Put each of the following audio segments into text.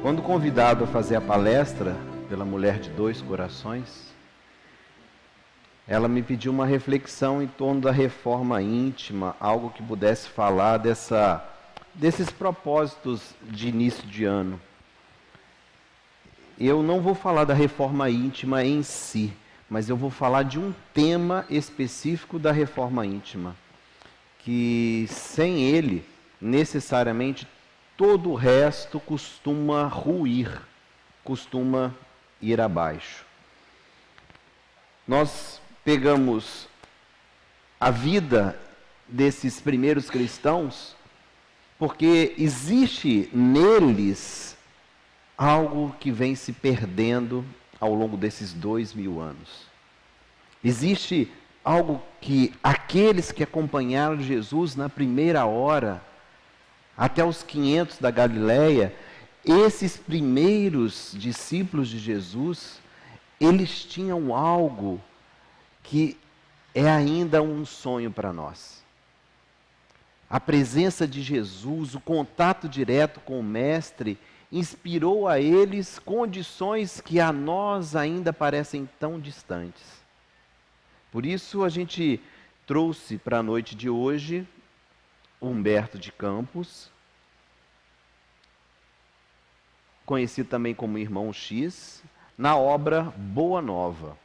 Quando convidado a fazer a palestra pela Mulher de Dois Corações, ela me pediu uma reflexão em torno da reforma íntima, algo que pudesse falar desses propósitos de início de ano. Eu não vou falar da reforma íntima em si, mas eu vou falar de um tema específico da reforma íntima, que sem ele, necessariamente, todo o resto costuma ruir, costuma ir abaixo. Nós pegamos a vida desses primeiros cristãos, porque existe neles algo que vem se perdendo ao longo desses 2000 anos. Existe algo que aqueles que acompanharam Jesus na primeira hora, até os 500 da Galileia, esses primeiros discípulos de Jesus, eles tinham algo que é ainda um sonho para nós. A presença de Jesus, o contato direto com o Mestre, inspirou a eles condições que a nós ainda parecem tão distantes. Por isso a gente trouxe para a noite de hoje Humberto de Campos, conhecido também como Irmão X, na obra Boa Nova.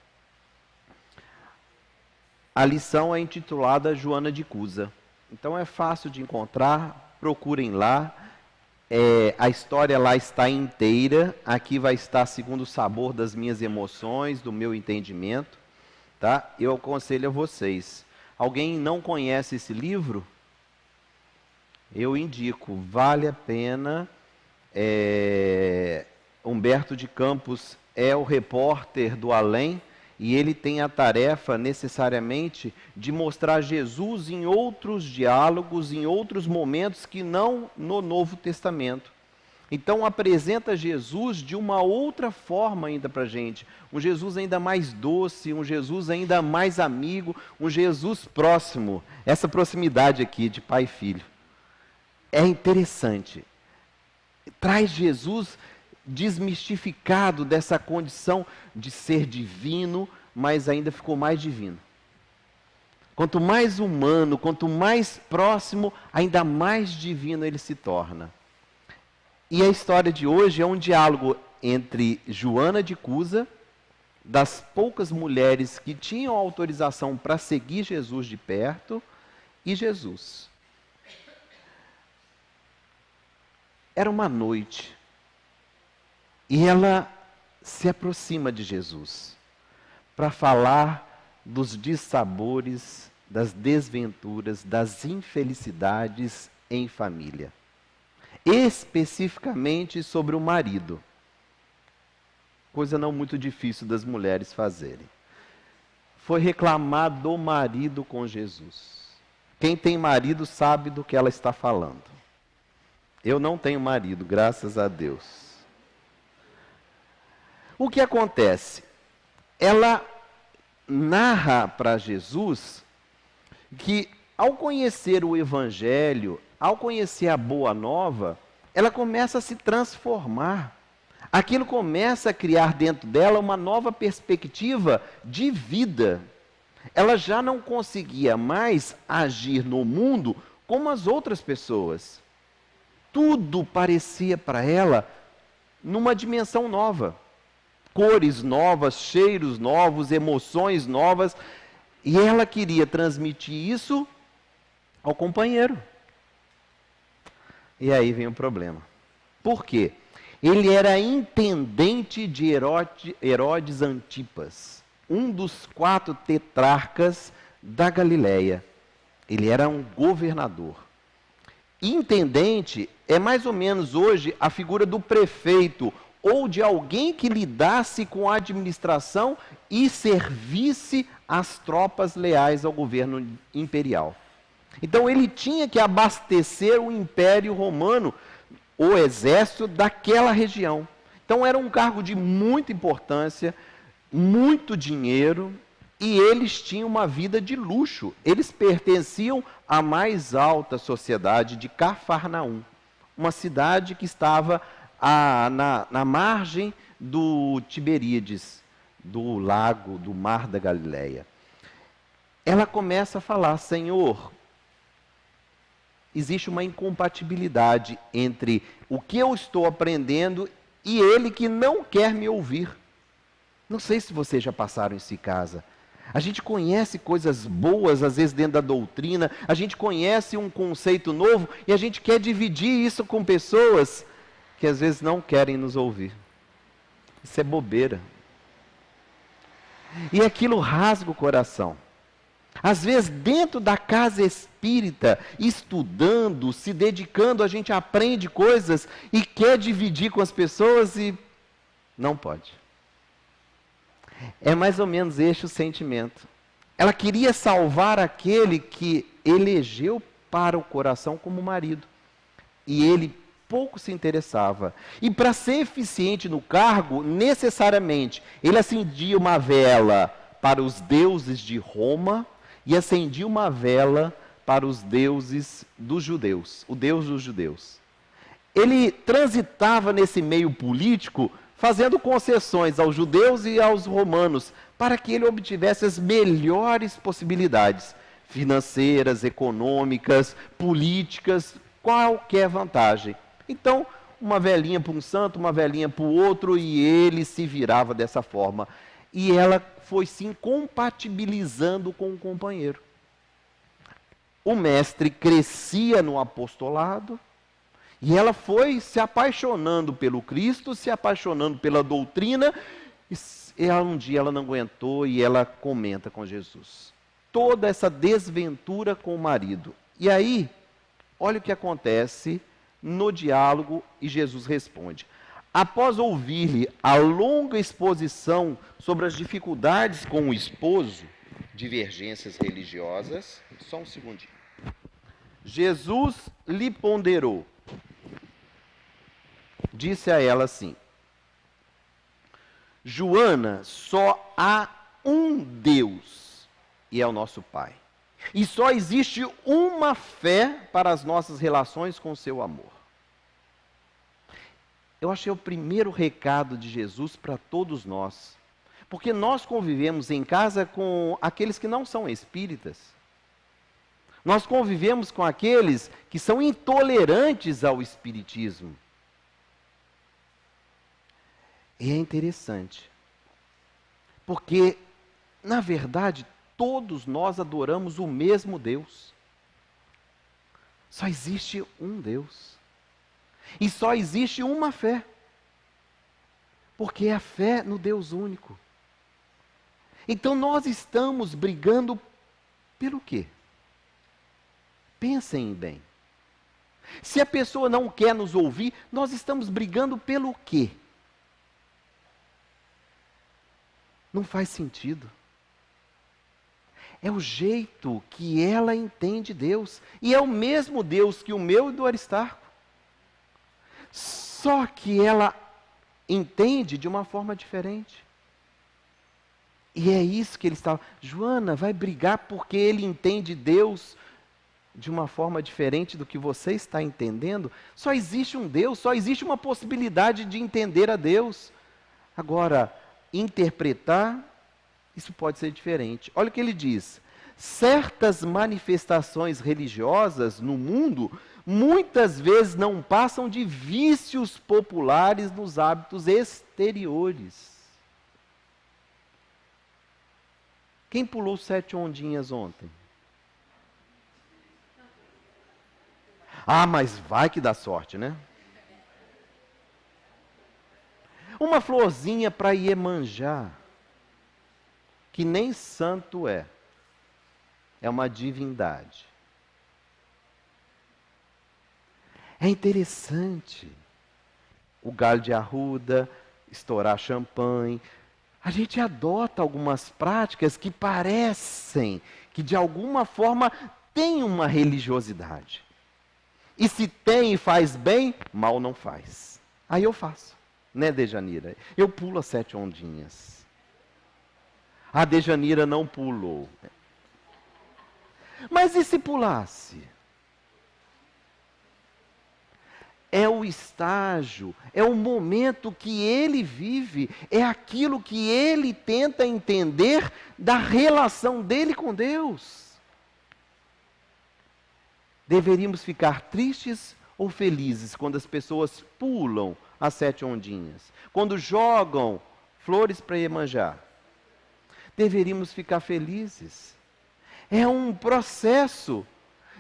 A lição é intitulada Joana de Cusa. Então é fácil de encontrar, procurem lá. A história lá está inteira, aqui vai estar segundo o sabor das minhas emoções, do meu entendimento. Tá? Eu aconselho a vocês. Alguém não conhece esse livro? Eu indico, vale a pena. Humberto de Campos é o repórter do além, e ele tem a tarefa, necessariamente, de mostrar Jesus em outros diálogos, em outros momentos que não no Novo Testamento. Então, apresenta Jesus de uma outra forma ainda para a gente. Um Jesus ainda mais doce, um Jesus ainda mais amigo, um Jesus próximo. Essa proximidade aqui de pai e filho. É interessante. Traz Jesus desmistificado dessa condição de ser divino, mas ainda ficou mais divino. Quanto mais humano, quanto mais próximo, ainda mais divino ele se torna. E a história de hoje é um diálogo entre Joana de Cusa, das poucas mulheres que tinham autorização para seguir Jesus de perto, e Jesus. Era uma noite. E ela se aproxima de Jesus para falar dos dissabores, das desventuras, das infelicidades em família. Especificamente sobre o marido. Coisa não muito difícil das mulheres fazerem. Foi reclamar do marido com Jesus. Quem tem marido sabe do que ela está falando. Eu não tenho marido, graças a Deus. O que acontece? Ela narra para Jesus que, ao conhecer o Evangelho, ao conhecer a Boa Nova, ela começa a se transformar. Aquilo começa a criar dentro dela uma nova perspectiva de vida. Ela já não conseguia mais agir no mundo como as outras pessoas. Tudo parecia para ela numa dimensão nova. Cores novas, cheiros novos, emoções novas. E ela queria transmitir isso ao companheiro. E aí vem o problema. Por quê? Ele era intendente de Herodes Antipas, um dos 4 tetrarcas da Galileia. Ele era um governador. Intendente é mais ou menos hoje a figura do prefeito, ou de alguém que lidasse com a administração e servisse as tropas leais ao governo imperial. Então ele tinha que abastecer o Império Romano, o exército daquela região. Então era um cargo de muita importância, muito dinheiro, e eles tinham uma vida de luxo. Eles pertenciam à mais alta sociedade de Cafarnaum, uma cidade que estava na margem do Tiberíades, do lago, do mar da Galileia. Ela começa a falar: Senhor, existe uma incompatibilidade entre o que eu estou aprendendo e ele que não quer me ouvir. Não sei se vocês já passaram isso em casa. A gente conhece coisas boas, às vezes dentro da doutrina, a gente conhece um conceito novo e a gente quer dividir isso com pessoas que às vezes não querem nos ouvir. Isso é bobeira. E aquilo rasga o coração. Às vezes, dentro da casa espírita, estudando, se dedicando, a gente aprende coisas e quer dividir com as pessoas e não pode. É mais ou menos este o sentimento. Ela queria salvar aquele que elegeu para o coração como marido. E ele pouco se interessava. E para ser eficiente no cargo, necessariamente, ele acendia uma vela para os deuses de Roma e acendia uma vela para os deuses dos judeus, o Deus dos judeus. Ele transitava nesse meio político, fazendo concessões aos judeus e aos romanos, para que ele obtivesse as melhores possibilidades financeiras, econômicas, políticas, qualquer vantagem. Então, uma velhinha para um santo, uma velhinha para o outro, e ele se virava dessa forma. E ela foi se incompatibilizando com o companheiro. O mestre crescia no apostolado, e ela foi se apaixonando pelo Cristo, se apaixonando pela doutrina, e um dia ela não aguentou e ela comenta com Jesus. Toda essa desventura com o marido. E aí, olha o que acontece no diálogo e Jesus responde. Após ouvir-lhe a longa exposição sobre as dificuldades com o esposo, divergências religiosas, só um segundinho. Jesus lhe ponderou. Disse a ela assim: Joana, só há um Deus e é o nosso Pai. E só existe uma fé para as nossas relações com o seu amor. Eu achei o primeiro recado de Jesus para todos nós. Porque nós convivemos em casa com aqueles que não são espíritas. Nós convivemos com aqueles que são intolerantes ao espiritismo. E é interessante, porque, na verdade, todos nós adoramos o mesmo Deus. Só existe um Deus. E só existe uma fé. Porque é a fé no Deus único. Então nós estamos brigando pelo quê? Pensem bem. Se a pessoa não quer nos ouvir, nós estamos brigando pelo quê? Não faz sentido. É o jeito que ela entende Deus. E é o mesmo Deus que o meu e do Aristarco. Só que ela entende de uma forma diferente. E é isso que ele estava... Joana, vai brigar porque ele entende Deus de uma forma diferente do que você está entendendo? Só existe um Deus, só existe uma possibilidade de entender a Deus. Agora, interpretar, isso pode ser diferente. Olha o que ele diz. Certas manifestações religiosas no mundo, muitas vezes não passam de vícios populares nos hábitos exteriores. Quem pulou 7 ondinhas ontem? Ah, mas vai que dá sorte, né? Uma florzinha para Iemanjá, que nem santo é uma divindade. É interessante o galho de arruda, estourar champanhe. A gente adota algumas práticas que parecem que de alguma forma tem uma religiosidade. E se tem e faz bem, mal não faz. Aí eu faço. Né, Dejanira? Eu pulo as 7 ondinhas. A Dejanira não pulou. Mas e se pulasse? é o estágio, é o momento que ele vive, é aquilo que ele tenta entender da relação dele com Deus. Deveríamos ficar tristes ou felizes quando as pessoas pulam as 7 ondinhas, quando jogam flores para Iemanjá? Deveríamos ficar felizes. É um processo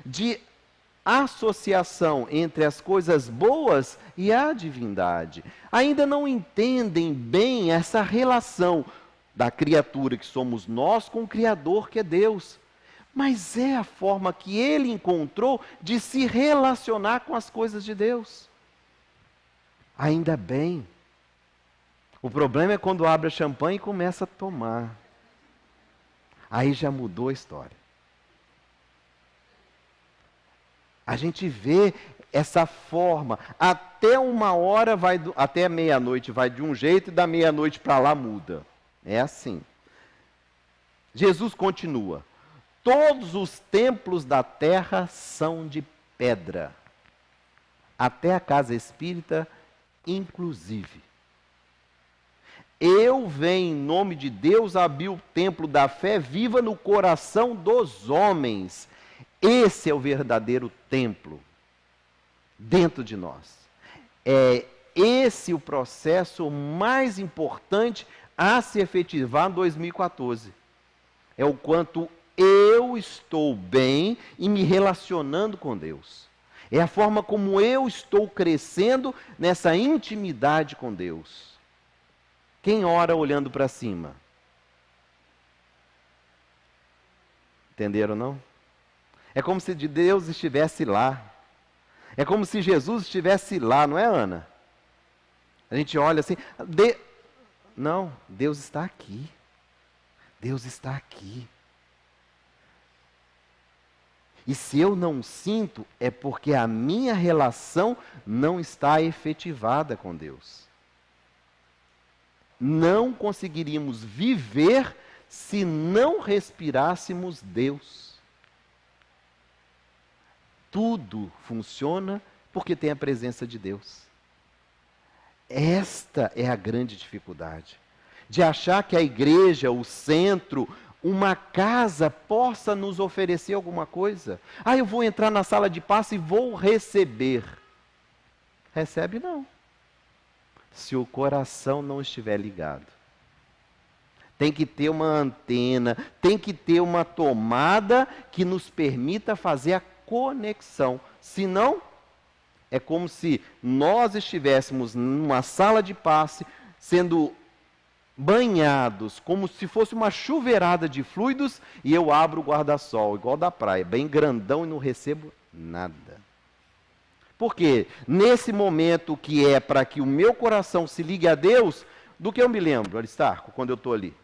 de associação entre as coisas boas e a divindade. Ainda não entendem bem essa relação da criatura que somos nós com o Criador que é Deus. Mas é a forma que ele encontrou de se relacionar com as coisas de Deus. Ainda bem. O problema é quando abre a champanhe e começa a tomar. Aí já mudou a história. A gente vê essa forma, até 1h até meia-noite vai de um jeito e da meia-noite para lá muda. É assim. Jesus continua: todos os templos da terra são de pedra, até a casa espírita inclusive. Eu venho em nome de Deus abrir o templo da fé viva no coração dos homens. Esse é o verdadeiro templo dentro de nós. É esse o processo mais importante a se efetivar em 2014. É o quanto eu estou bem e me relacionando com Deus. É a forma como eu estou crescendo nessa intimidade com Deus. Quem ora olhando para cima? Entenderam, não? É como se Deus estivesse lá. É como se Jesus estivesse lá, não é, Ana? A gente olha assim, não, Deus está aqui. Deus está aqui. E se eu não sinto, é porque a minha relação não está efetivada com Deus. Não conseguiríamos viver se não respirássemos Deus. Tudo funciona porque tem a presença de Deus. Esta é a grande dificuldade. De achar que a igreja, o centro, uma casa possa nos oferecer alguma coisa. Ah, eu vou entrar na sala de passe e vou receber. Recebe não. Se o coração não estiver ligado. Tem que ter uma antena, tem que ter uma tomada que nos permita fazer a conexão. Senão, é como se nós estivéssemos numa sala de passe, sendo banhados, como se fosse uma chuveirada de fluidos, e eu abro o guarda-sol, igual da praia, bem grandão, e não recebo nada. Por quê? Nesse momento que é para que o meu coração se ligue a Deus, do que eu me lembro, Aristarco, quando eu estou ali?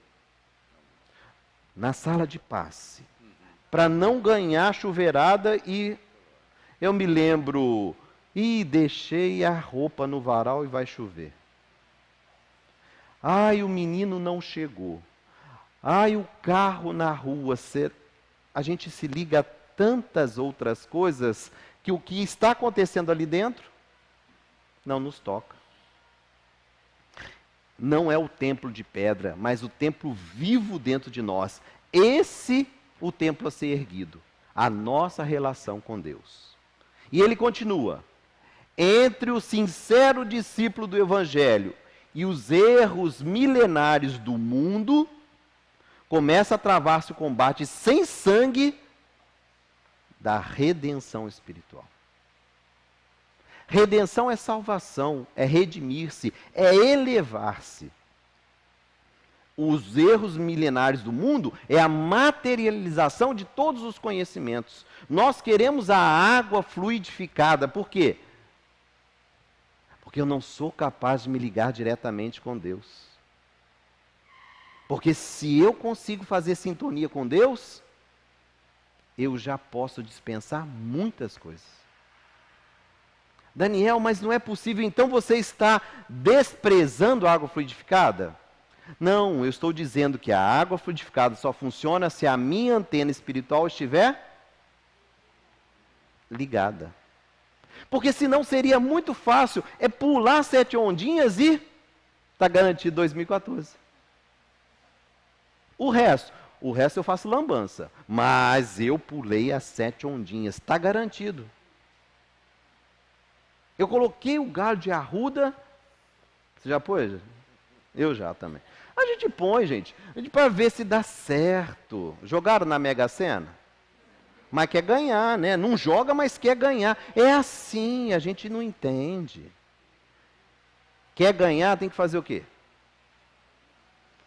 Na sala de passe. Para não ganhar chuveirada, e eu me lembro, deixei a roupa no varal e vai chover. Ai, o menino não chegou. Ai, o carro na rua. A gente se liga a tantas outras coisas que o que está acontecendo ali dentro não nos toca. Não é o templo de pedra, mas o templo vivo dentro de nós. Esse o templo a ser erguido. A nossa relação com Deus. E ele continua. Entre o sincero discípulo do Evangelho e os erros milenários do mundo, começa a travar-se o combate sem sangue da redenção espiritual. Redenção é salvação, é redimir-se, é elevar-se. Os erros milenários do mundo é a materialização de todos os conhecimentos. Nós queremos a água fluidificada, por quê? Porque eu não sou capaz de me ligar diretamente com Deus. Porque se eu consigo fazer sintonia com Deus, eu já posso dispensar muitas coisas. Daniel, mas não é possível, então você está desprezando a água fluidificada? Não, eu estou dizendo que a água fluidificada só funciona se a minha antena espiritual estiver ligada. Porque senão seria muito fácil, é pular 7 ondinhas e está garantido 2014. O resto eu faço lambança, mas eu pulei as 7 ondinhas, está garantido. Eu coloquei o galho de arruda, você já pôs? Eu já também. A gente põe, gente, para ver se dá certo. Jogaram na Mega Sena? Mas quer ganhar, né? Não joga, mas quer ganhar. É assim, a gente não entende. Quer ganhar, tem que fazer o quê?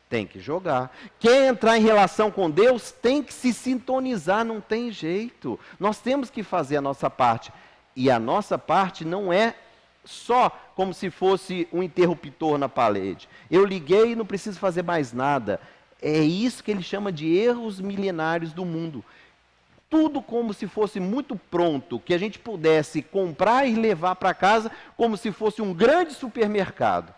Tem que jogar. Quer entrar em relação com Deus, tem que se sintonizar, não tem jeito. Nós temos que fazer a nossa parte. E a nossa parte não é só como se fosse um interruptor na parede. Eu liguei e não preciso fazer mais nada. É isso que ele chama de erros milenários do mundo. Tudo como se fosse muito pronto, que a gente pudesse comprar e levar para casa como se fosse um grande supermercado.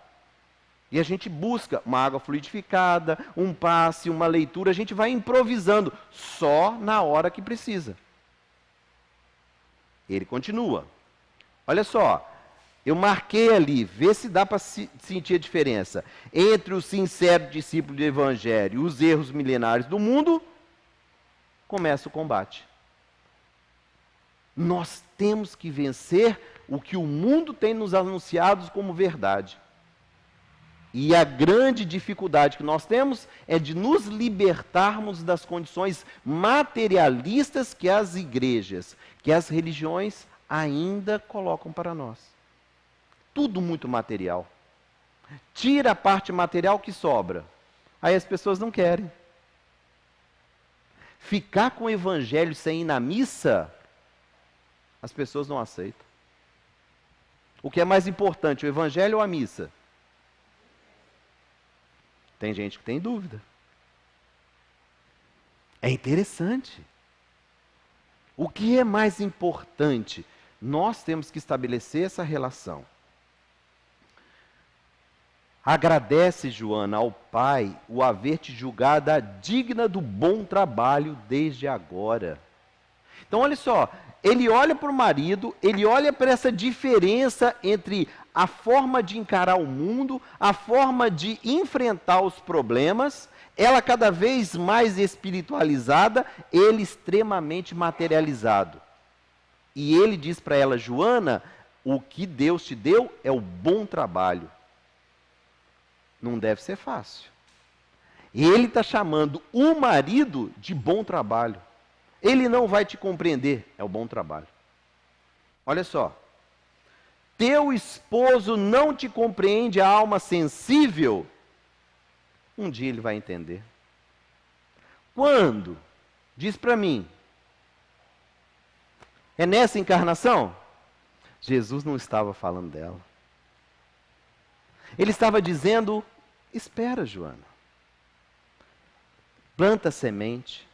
E a gente busca uma água fluidificada, um passe, uma leitura, a gente vai improvisando, só na hora que precisa. Ele continua. Olha só, eu marquei ali, vê se dá para sentir a diferença. Entre o sincero discípulo do Evangelho e os erros milenários do mundo, começa o combate. Nós temos que vencer o que o mundo tem nos anunciado como verdade. E a grande dificuldade que nós temos é de nos libertarmos das condições materialistas que as igrejas, que as religiões ainda colocam para nós. Tudo muito material. Tira a parte material que sobra. Aí as pessoas não querem. Ficar com o evangelho sem ir na missa, as pessoas não aceitam. O que é mais importante, o evangelho ou a missa? Tem gente que tem dúvida. É interessante. O que é mais importante? Nós temos que estabelecer essa relação. Agradece, Joana, ao Pai o haver te julgada digna do bom trabalho desde agora. Então, olha só, ele olha para o marido, ele olha para essa diferença entre a forma de encarar o mundo, a forma de enfrentar os problemas, ela cada vez mais espiritualizada, ele extremamente materializado. E ele diz para ela, Joana, o que Deus te deu é o bom trabalho. Não deve ser fácil. Ele está chamando o marido de bom trabalho. Ele não vai te compreender, é o bom trabalho. Olha só. Teu esposo não te compreende a alma sensível? Um dia ele vai entender. Quando? Diz para mim. É nessa encarnação? Jesus não estava falando dela. Ele estava dizendo, espera, Joana. Planta semente.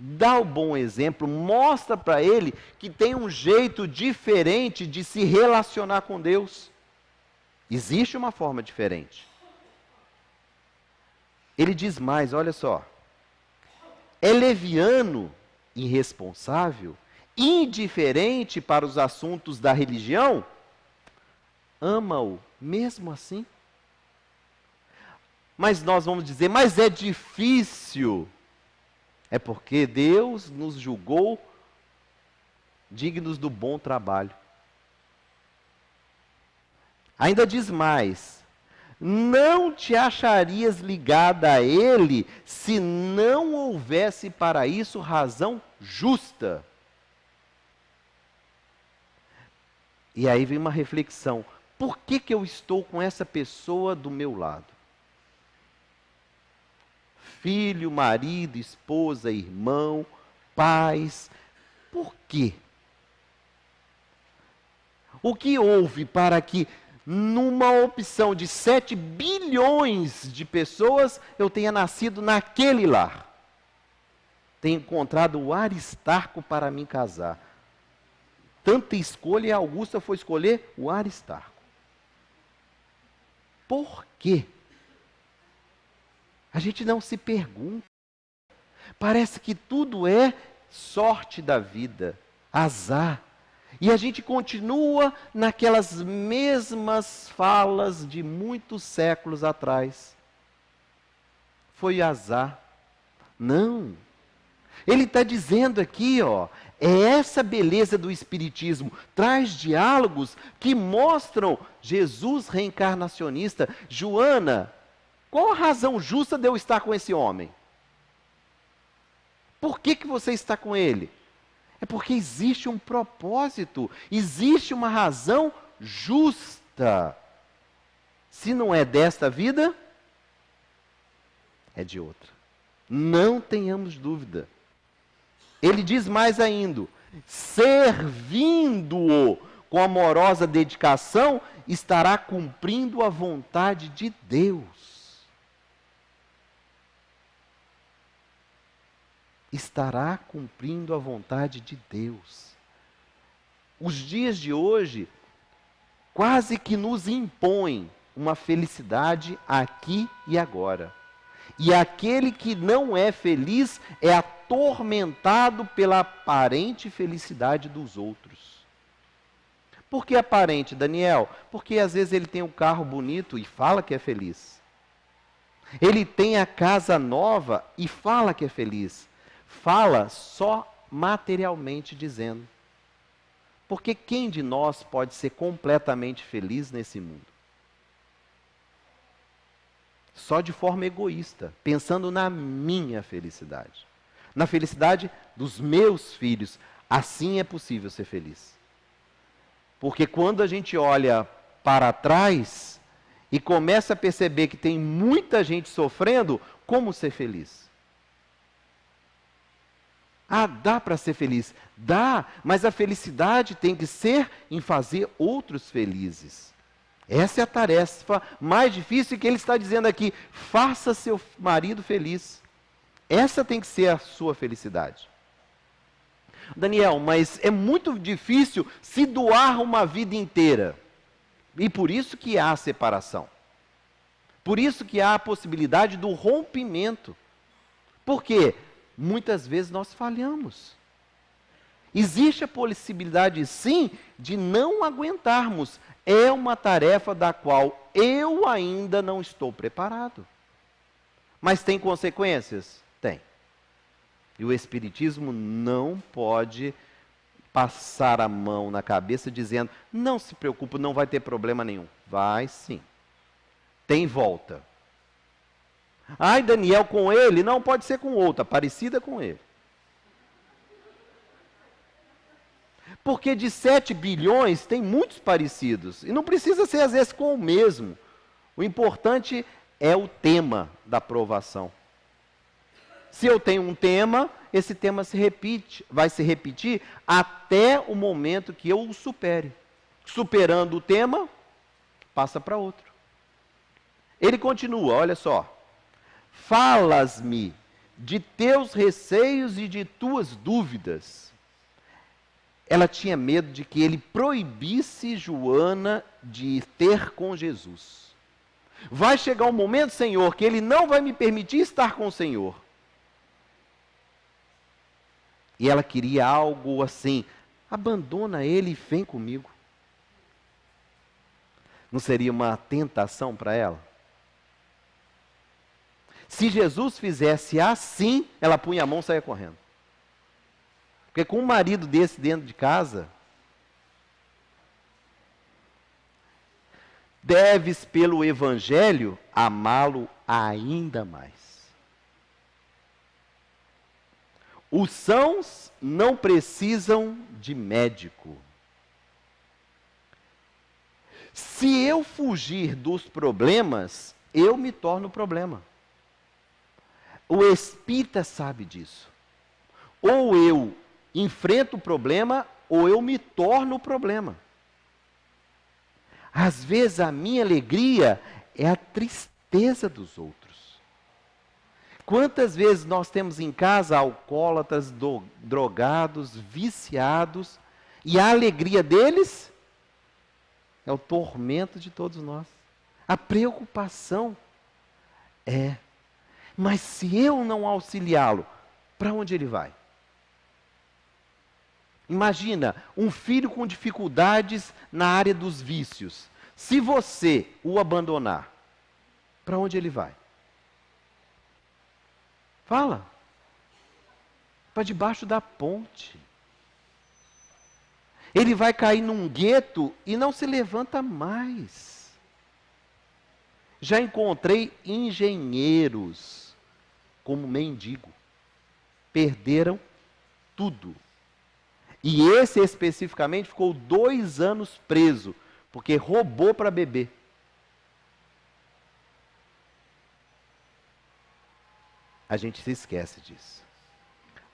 Dá o bom exemplo, mostra para ele que tem um jeito diferente de se relacionar com Deus. Existe uma forma diferente. Ele diz mais, olha só. É leviano, irresponsável, indiferente para os assuntos da religião? Ama-o mesmo assim? Mas nós vamos dizer, mas é difícil. É porque Deus nos julgou dignos do bom trabalho. Ainda diz mais, não te acharias ligada a Ele se não houvesse para isso razão justa. E aí vem uma reflexão, por que eu estou com essa pessoa do meu lado? Filho, marido, esposa, irmão, pais. Por quê? O que houve para que, numa opção de 7 bilhões de pessoas, eu tenha nascido naquele lar? Tenho encontrado o Aristarco para me casar. Tanta escolha e a Augusta foi escolher o Aristarco. Por quê? A gente não se pergunta. Parece que tudo é sorte da vida, azar. E a gente continua naquelas mesmas falas de muitos séculos atrás. Foi azar. Não. Ele está dizendo aqui, ó, é essa beleza do Espiritismo. Traz diálogos que mostram Jesus reencarnacionista. Joana, qual a razão justa de eu estar com esse homem? Por que você está com ele? É porque existe um propósito, existe uma razão justa. Se não é desta vida, é de outra. Não tenhamos dúvida. Ele diz mais ainda: servindo-o com amorosa dedicação, estará cumprindo a vontade de Deus. Estará cumprindo a vontade de Deus. Os dias de hoje quase que nos impõem uma felicidade aqui e agora. E aquele que não é feliz é atormentado pela aparente felicidade dos outros. Por que aparente, Daniel? Porque às vezes ele tem um carro bonito e fala que é feliz. Ele tem a casa nova e fala que é feliz. Fala só materialmente dizendo. Porque quem de nós pode ser completamente feliz nesse mundo? Só de forma egoísta, pensando na minha felicidade. Na felicidade dos meus filhos. Assim é possível ser feliz. Porque quando a gente olha para trás e começa a perceber que tem muita gente sofrendo, como ser feliz? Ah, dá para ser feliz? Dá, mas a felicidade tem que ser em fazer outros felizes. Essa é a tarefa mais difícil que ele está dizendo aqui. Faça seu marido feliz. Essa tem que ser a sua felicidade. Daniel, mas é muito difícil se doar uma vida inteira. E por isso que há a separação. Por isso que há a possibilidade do rompimento. Por quê? Muitas vezes nós falhamos. Existe a possibilidade, sim, de não aguentarmos. É uma tarefa da qual eu ainda não estou preparado. Mas tem consequências? Tem. E o Espiritismo não pode passar a mão na cabeça dizendo: não se preocupe, não vai ter problema nenhum. Vai sim. Tem volta. Ai, Daniel, com ele? Não, pode ser com outra, parecida com ele. Porque de 7 bilhões tem muitos parecidos. E não precisa ser, às vezes, com o mesmo. O importante é o tema da provação. Se eu tenho um tema, esse tema vai se repetir até o momento que eu o supere. Superando o tema, passa para outro. Ele continua, olha só. Falas-me de teus receios e de tuas dúvidas. Ela tinha medo de que ele proibisse Joana de ter com Jesus. Vai chegar um momento, Senhor, que ele não vai me permitir estar com o Senhor. E ela queria algo assim: abandona ele e vem comigo. Não seria uma tentação para ela? Se Jesus fizesse assim, ela punha a mão e saia correndo. Porque com um marido desse dentro de casa, deves pelo Evangelho amá-lo ainda mais. Os sãos não precisam de médico. Se eu fugir dos problemas, eu me torno problema. O espírita sabe disso. Ou eu enfrento o problema, ou eu me torno o problema. Às vezes a minha alegria é a tristeza dos outros. Quantas vezes nós temos em casa alcoólatras, drogados, viciados, e a alegria deles é o tormento de todos nós. A preocupação é. Mas se eu não auxiliá-lo, para onde ele vai? Imagina, um filho com dificuldades na área dos vícios. Se você o abandonar, para onde ele vai? Fala. Para debaixo da ponte. Ele vai cair num gueto e não se levanta mais. Já encontrei engenheiros como mendigo. Perderam tudo. E esse especificamente ficou 2 anos preso, porque roubou para beber. A gente se esquece disso.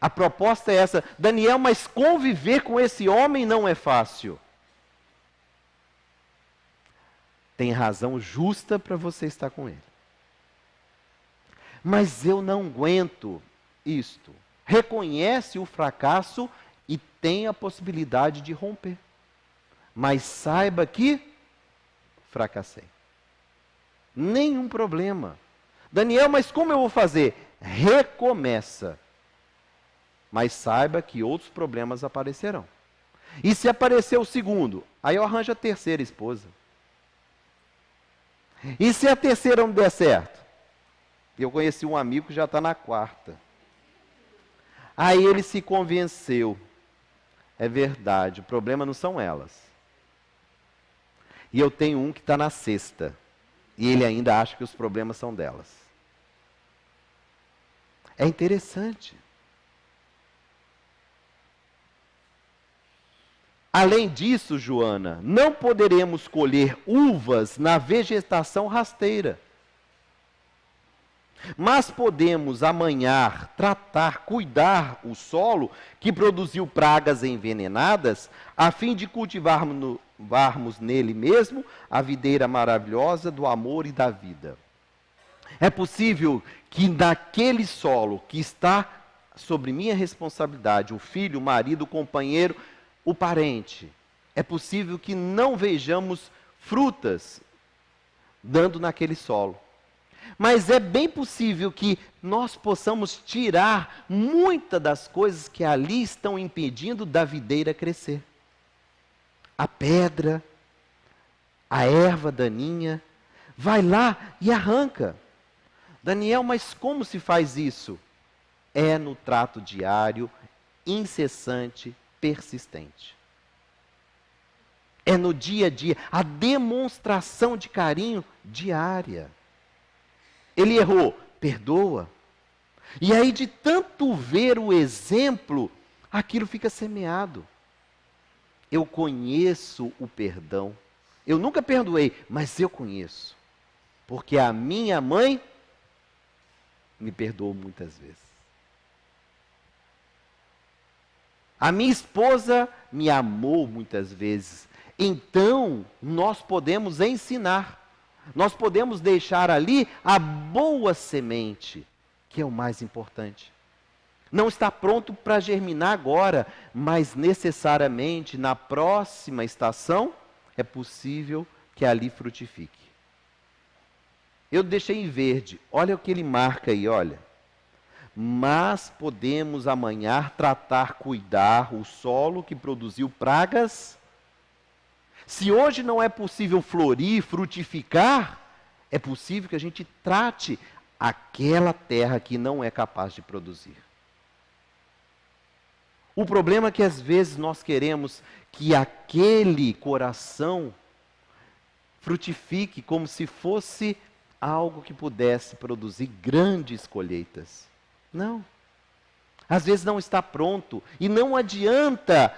A proposta é essa, Daniel, mas conviver com esse homem não é fácil. Tem razão justa para você estar com ele. Mas eu não aguento isto. Reconhece o fracasso e tem a possibilidade de romper. Mas saiba que fracassei. Nenhum problema. Daniel, mas como eu vou fazer? Recomeça. Mas saiba que outros problemas aparecerão. E se aparecer o segundo, aí eu arranjo a terceira esposa. E se a terceira não der certo? Eu conheci um amigo que já está na 4ª. Aí ele se convenceu. É verdade, o problema não são elas. E eu tenho um que está na 6ª. E ele ainda acha que os problemas são delas. É interessante. Além disso, Joana, não poderemos colher uvas na vegetação rasteira. Mas podemos amanhar, tratar, cuidar o solo que produziu pragas envenenadas, a fim de cultivarmos nele mesmo a videira maravilhosa do amor e da vida. É possível que naquele solo que está sobre minha responsabilidade, o filho, o marido, o companheiro, o parente, é possível que não vejamos frutas dando naquele solo. Mas é bem possível que nós possamos tirar muitas das coisas que ali estão impedindo da videira crescer. A pedra, a erva daninha, vai lá e arranca. Daniel, mas como se faz isso? É no trato diário, incessante, persistente. É no dia a dia, a demonstração de carinho diária. Ele errou, perdoa. E aí, de tanto ver o exemplo, aquilo fica semeado. Eu conheço o perdão. Eu nunca perdoei, mas eu conheço. Porque a minha mãe me perdoou muitas vezes. A minha esposa me amou muitas vezes. Então, nós podemos ensinar. Nós podemos deixar ali a boa semente, que é o mais importante. Não está pronto para germinar agora, mas necessariamente na próxima estação é possível que ali frutifique. Eu deixei em verde, olha o que ele marca aí, olha. Mas podemos amanhã tratar, cuidar o solo que produziu pragas. Se hoje não é possível florir, frutificar, é possível que a gente trate aquela terra que não é capaz de produzir. O problema é que às vezes nós queremos que aquele coração frutifique como se fosse algo que pudesse produzir grandes colheitas. Não. Às vezes não está pronto e não adianta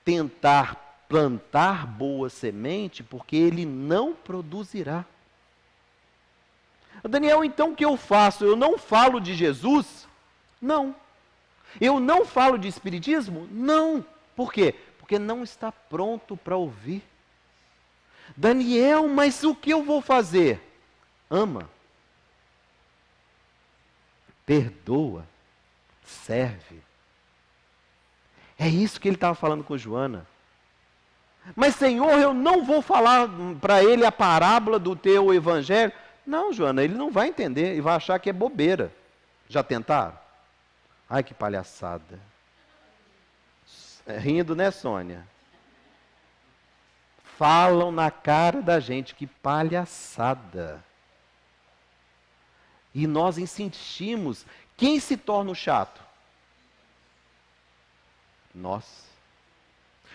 tentar plantar boa semente, porque ele não produzirá. Daniel, então o que eu faço? Eu não falo de Jesus? Não. Eu não falo de espiritismo? Não. Por quê? Porque não está pronto para ouvir. Daniel, mas o que eu vou fazer? Ama. Perdoa. Serve. É isso que ele estava falando com Joana. Mas, Senhor, eu não vou falar para ele a parábola do teu evangelho. Não, Joana, ele não vai entender e vai achar que é bobeira. Já tentaram? Ai, que palhaçada. Rindo, né, Sônia? Falam na cara da gente, que palhaçada. E nós insistimos. Quem se torna o chato? Nós.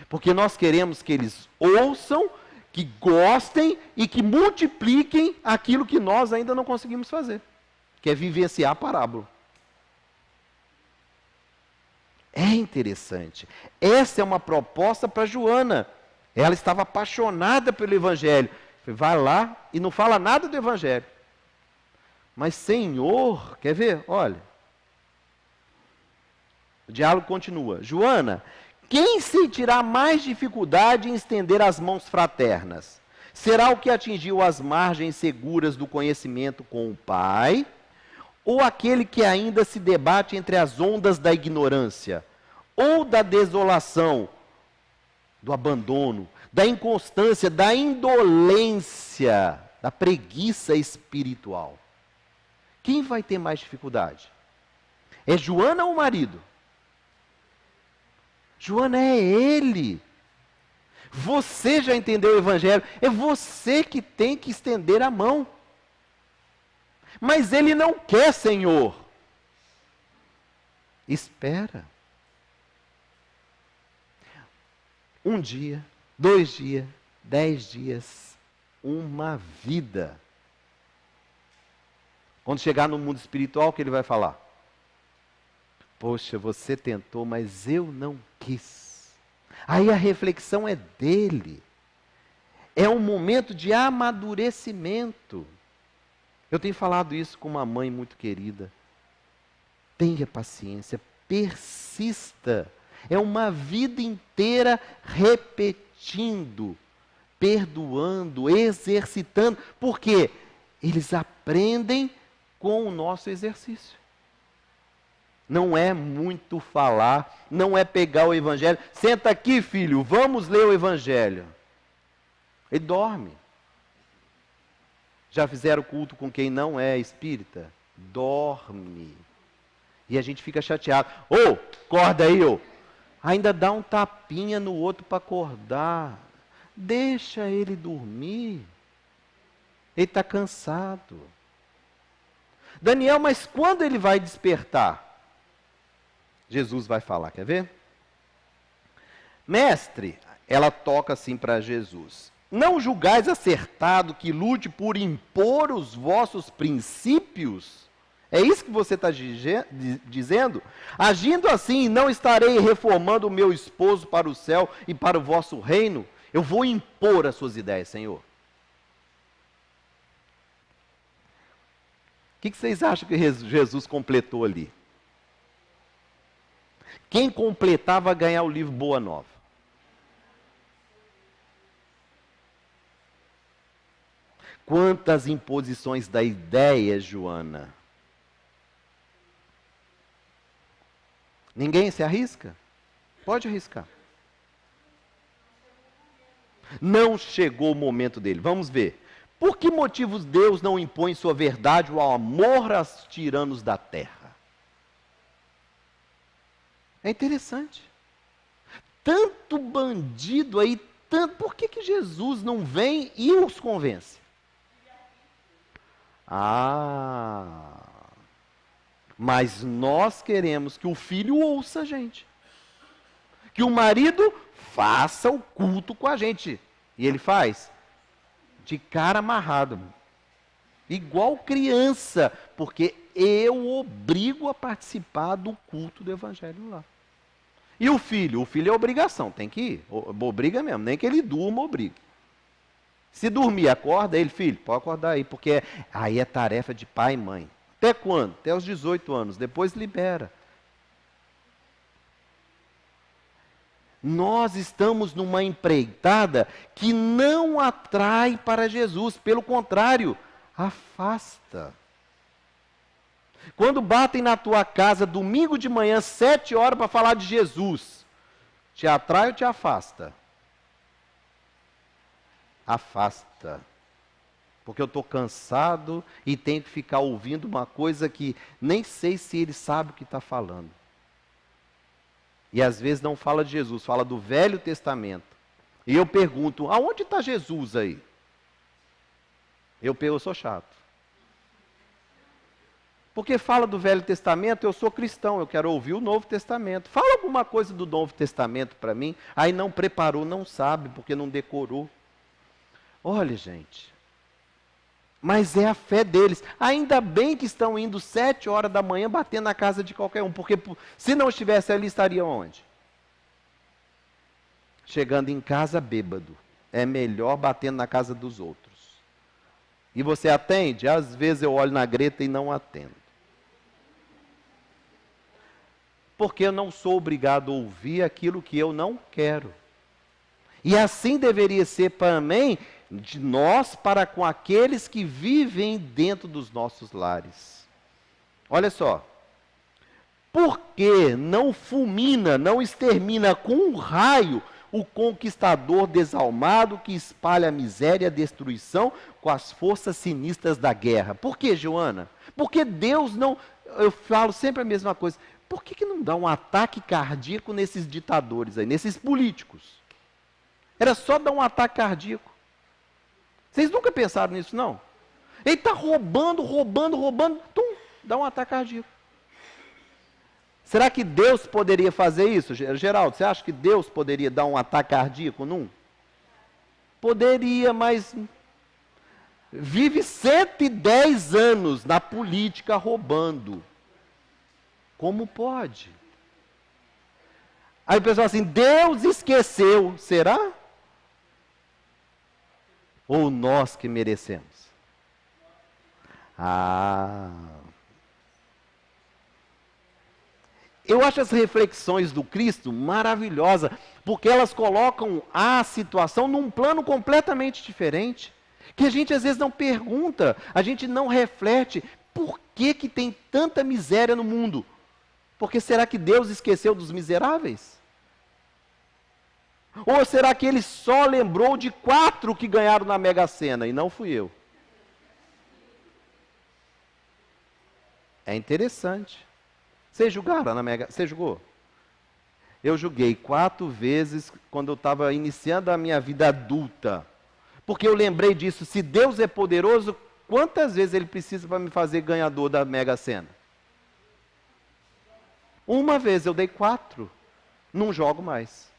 Porque nós queremos que eles ouçam, que gostem e que multipliquem aquilo que nós ainda não conseguimos fazer, que é vivenciar a parábola. É interessante. Essa é uma proposta para Joana. Ela estava apaixonada pelo Evangelho. Vai lá e não fala nada do Evangelho. Mas, Senhor, quer ver? Olha. O diálogo continua. Joana, quem sentirá mais dificuldade em estender as mãos fraternas? Será o que atingiu as margens seguras do conhecimento com o Pai? Ou aquele que ainda se debate entre as ondas da ignorância? Ou da desolação, do abandono, da inconstância, da indolência, da preguiça espiritual? Quem vai ter mais dificuldade? É Joana ou o marido? Joana, é ele. Você já entendeu o Evangelho? É você que tem que estender a mão. Mas ele não quer, Senhor. Espera. Um dia, 2 dias, 10 dias, uma vida. Quando chegar no mundo espiritual, o que ele vai falar? Poxa, você tentou, mas eu não quis. Aí a reflexão é dele. É um momento de amadurecimento. Eu tenho falado isso com uma mãe muito querida. Tenha paciência, persista. É uma vida inteira repetindo, perdoando, exercitando. Por quê? Eles aprendem com o nosso exercício. Não é muito falar, não é pegar o Evangelho. Senta aqui, filho, vamos ler o Evangelho. Ele dorme. Já fizeram culto com quem não é espírita? Dorme. E a gente fica chateado. Ô, acorda aí, ô. Ainda dá um tapinha no outro para acordar. Deixa ele dormir. Ele está cansado. Daniel, mas quando ele vai despertar? Jesus vai falar, quer ver? Mestre, ela toca assim para Jesus. Não julgais acertado que lute por impor os vossos princípios? É isso que você está dizendo? Agindo assim, não estarei reformando o meu esposo para o céu e para o vosso reino? Eu vou impor as suas ideias, Senhor. O que vocês acham que Jesus completou ali? Quem completava ganhar o livro Boa Nova? Quantas imposições da ideia, Joana? Ninguém se arrisca? Pode arriscar. Não chegou o momento dele. Vamos ver. Por que motivos Deus não impõe sua verdade ou amor aos tiranos da terra? É interessante. Tanto bandido aí, por que Jesus não vem e os convence? Mas nós queremos que o filho ouça a gente. Que o marido faça o culto com a gente. E ele faz de cara amarrado. Igual criança, porque eu obrigo a participar do culto do evangelho lá. E o filho? O filho é obrigação, tem que ir. Obriga mesmo, nem que ele durma, obriga. Se dormir, acorda ele, filho, pode acordar aí, porque aí é tarefa de pai e mãe. Até quando? Até os 18 anos, depois libera. Nós estamos numa empreitada que não atrai para Jesus, pelo contrário, afasta. Quando batem na tua casa domingo de manhã, 7 horas, para falar de Jesus, te atrai ou te afasta? Afasta. Porque eu estou cansado e tenho que ficar ouvindo uma coisa que nem sei se ele sabe o que está falando. E às vezes não fala de Jesus, fala do Velho Testamento. E eu pergunto, aonde está Jesus aí? Eu sou chato. Porque fala do Velho Testamento, eu sou cristão, eu quero ouvir o Novo Testamento. Fala alguma coisa do Novo Testamento para mim. Aí não preparou, não sabe, porque não decorou. Olha, gente. Mas é a fé deles. Ainda bem que estão indo 7 horas da manhã batendo na casa de qualquer um. Porque se não estivesse ali, estariam onde? Chegando em casa bêbado. É melhor batendo na casa dos outros. E você atende? Às vezes eu olho na greta e não atendo. Porque eu não sou obrigado a ouvir aquilo que eu não quero. E assim deveria ser também de nós para com aqueles que vivem dentro dos nossos lares. Olha só. Por que não fulmina, não extermina com um raio o conquistador desalmado que espalha a miséria e a destruição com as forças sinistras da guerra? Por que, Joana? Porque Deus não... Eu falo sempre a mesma coisa. Por que não dá um ataque cardíaco nesses ditadores aí, nesses políticos? Era só dar um ataque cardíaco. Vocês nunca pensaram nisso, não? Ele está roubando, tum, dá um ataque cardíaco. Será que Deus poderia fazer isso? Geraldo, você acha que Deus poderia dar um ataque cardíaco num? Poderia, mas vive 110 anos na política roubando. Como pode? Aí o pessoal assim, Deus esqueceu. Será? Ou nós que merecemos? Eu acho as reflexões do Cristo maravilhosas, porque elas colocam a situação num plano completamente diferente, que a gente às vezes não pergunta, a gente não reflete, por que tem tanta miséria no mundo? Porque será que Deus esqueceu dos miseráveis? Ou será que Ele só lembrou de 4 que ganharam na Mega Sena, e não fui eu? É interessante. Vocês julgaram na Mega? Você julgou? Eu julguei 4 vezes quando eu estava iniciando a minha vida adulta. Porque eu lembrei disso, se Deus é poderoso, quantas vezes Ele precisa para me fazer ganhador da Mega Sena? Uma vez eu dei 4, não jogo mais.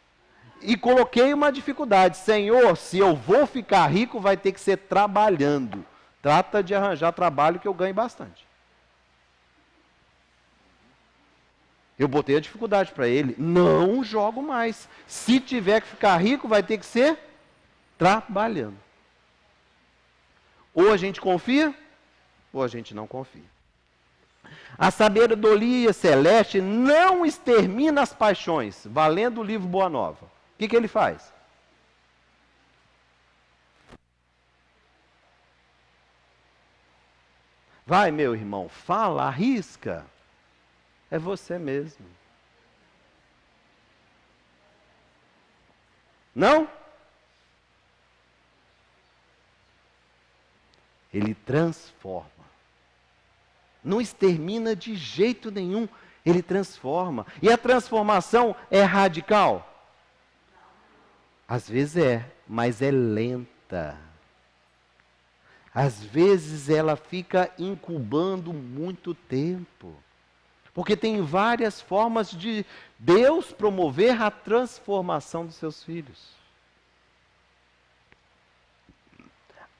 E coloquei uma dificuldade, Senhor, se eu vou ficar rico, vai ter que ser trabalhando. Trata de arranjar trabalho que eu ganhe bastante. Eu botei a dificuldade para ele, não jogo mais. Se tiver que ficar rico, vai ter que ser trabalhando. Ou a gente confia, ou a gente não confia. A sabedoria celeste não extermina as paixões, valendo o livro Boa Nova. O que ele faz? Vai, meu irmão, fala, arrisca. É você mesmo. Não? Ele transforma. Não extermina de jeito nenhum. Ele transforma. E a transformação é radical? Às vezes é, mas é lenta. Às vezes ela fica incubando muito tempo. Porque tem várias formas de Deus promover a transformação dos seus filhos.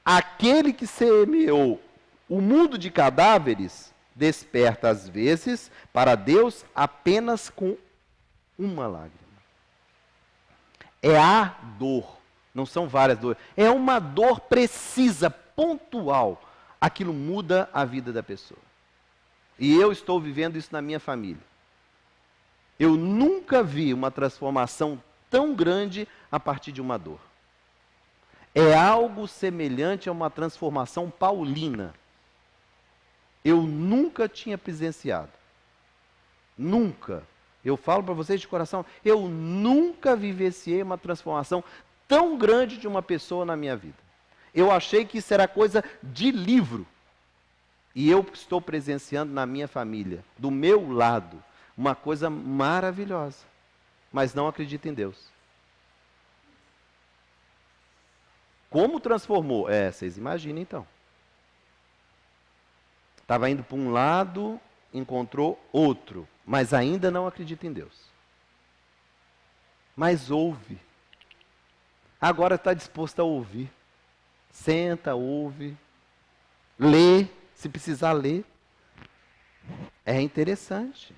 Aquele que semeou o mundo de cadáveres desperta às vezes para Deus apenas com uma lágrima. É a dor, não são várias dores, é uma dor precisa, pontual. Aquilo muda a vida da pessoa. E eu estou vivendo isso na minha família. Eu nunca vi uma transformação tão grande a partir de uma dor. É algo semelhante a uma transformação paulina. Eu nunca tinha presenciado. Nunca. Eu falo para vocês de coração, eu nunca vivenciei uma transformação tão grande de uma pessoa na minha vida. Eu achei que isso era coisa de livro. E eu estou presenciando na minha família, do meu lado, uma coisa maravilhosa. mas não acredita em Deus. Como transformou? Vocês imaginem então. Estava indo para um lado, encontrou outro, mas ainda não acredita em Deus. Mas ouve. Agora está disposto a ouvir. Senta, ouve, lê, se precisar ler. É interessante.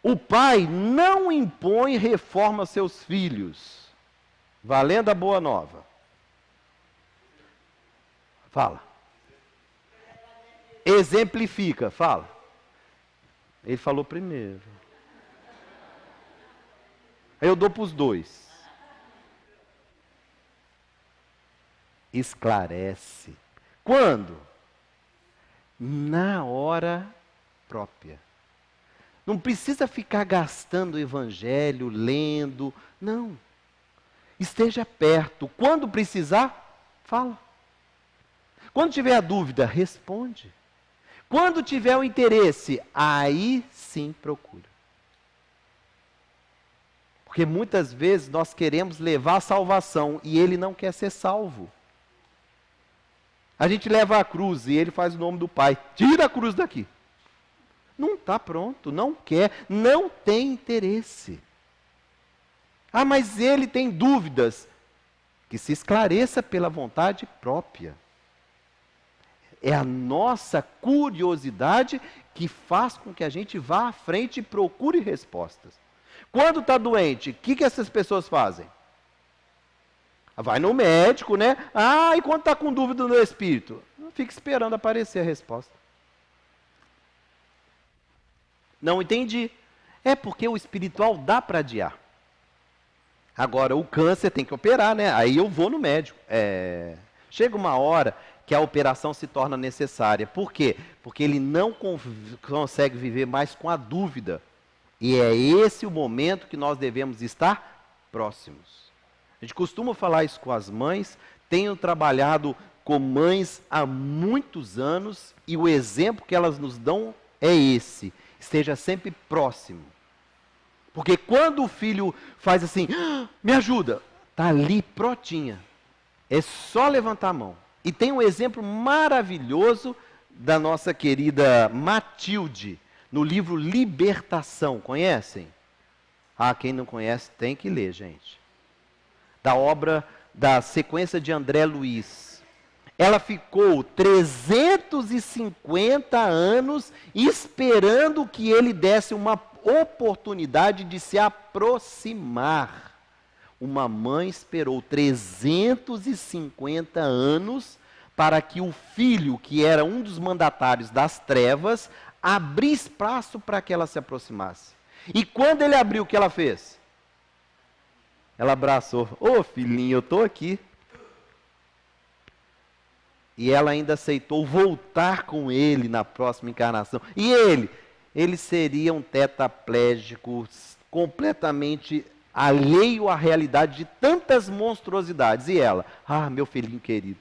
O pai não impõe reforma aos seus filhos. Valendo a boa nova. Fala. Exemplifica, fala. Ele falou primeiro. Eu dou para os dois. Esclarece. Quando? Na hora própria. Não precisa ficar gastando o evangelho, lendo. Não. Esteja perto. Quando precisar, fala. Quando tiver a dúvida, responde. Quando tiver o interesse, aí sim procura. Porque muitas vezes nós queremos levar a salvação e ele não quer ser salvo. A gente leva a cruz e ele faz o nome do Pai. Tira a cruz daqui. Não está pronto, não quer, não tem interesse. Ah, mas ele tem dúvidas. Que se esclareça pela vontade própria. É a nossa curiosidade que faz com que a gente vá à frente e procure respostas. Quando está doente, o que essas pessoas fazem? Vai no médico, né? Ah, e quando está com dúvida no espírito? Não fica esperando aparecer a resposta. Não entendi. É porque o espiritual dá para adiar. Agora, o câncer tem que operar, né? Aí eu vou no médico. Chega uma hora que a operação se torna necessária. Por quê? Porque ele não consegue viver mais com a dúvida. E é esse o momento que nós devemos estar próximos. A gente costuma falar isso com as mães. Tenho trabalhado com mães há muitos anos e o exemplo que elas nos dão é esse. Esteja sempre próximo. Porque quando o filho faz assim, me ajuda, está ali prontinha. É só levantar a mão. E tem um exemplo maravilhoso da nossa querida Matilde, no livro Libertação. Conhecem? Ah, quem não conhece tem que ler, gente. Da obra, da sequência de André Luiz. Ela ficou 350 anos esperando que ele desse uma oportunidade de se aproximar. Uma mãe esperou 350 anos para que o filho, que era um dos mandatários das trevas, abrisse espaço para que ela se aproximasse. E quando ele abriu, o que ela fez? Ela abraçou. Ô filhinho, eu estou aqui. E ela ainda aceitou voltar com ele na próxima encarnação. E ele seria um tetraplégico completamente alheio à realidade de tantas monstruosidades. E ela, meu filhinho querido.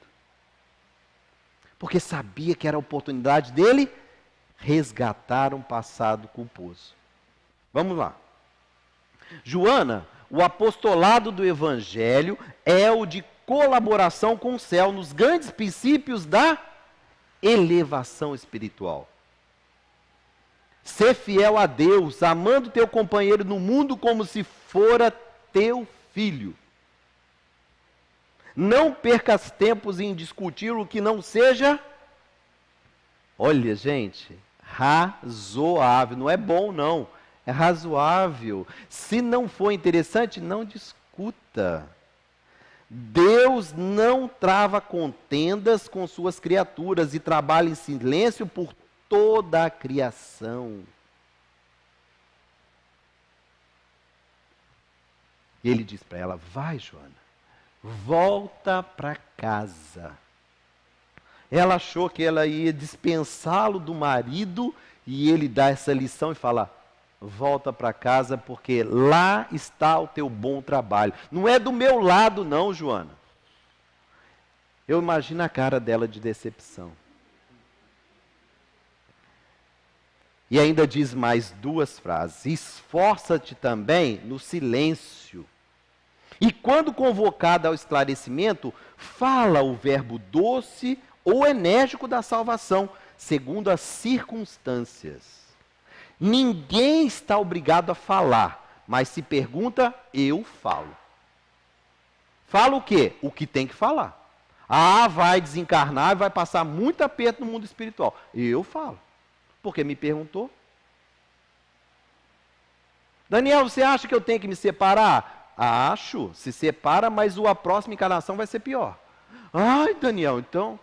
Porque sabia que era a oportunidade dele resgatar um passado culposo. Vamos lá. Joana, o apostolado do Evangelho é o de colaboração com o céu nos grandes princípios da elevação espiritual. Ser fiel a Deus, amando teu companheiro no mundo como se fora teu filho. Não percas tempos em discutir o que não seja, olha gente, razoável. Não é bom não, é razoável. Se não for interessante, não discuta. Deus não trava contendas com suas criaturas e trabalha em silêncio por toda a criação. E ele diz para ela, vai Joana, volta para casa. Ela achou que ela ia dispensá-lo do marido e ele dá essa lição e fala, volta para casa porque lá está o teu bom trabalho. Não é do meu lado não, Joana. Eu imagino a cara dela de decepção. E ainda diz mais duas frases: esforça-te também no silêncio. E quando convocado ao esclarecimento, fala o verbo doce ou enérgico da salvação, segundo as circunstâncias. Ninguém está obrigado a falar, mas se pergunta, eu falo. Fala o quê? O que tem que falar. Ah, vai desencarnar e vai passar muito aperto no mundo espiritual. Eu falo, porque me perguntou. Daniel, você acha que eu tenho que me separar? Acho, se separa, mas a próxima encarnação vai ser pior. Ai, Daniel, então,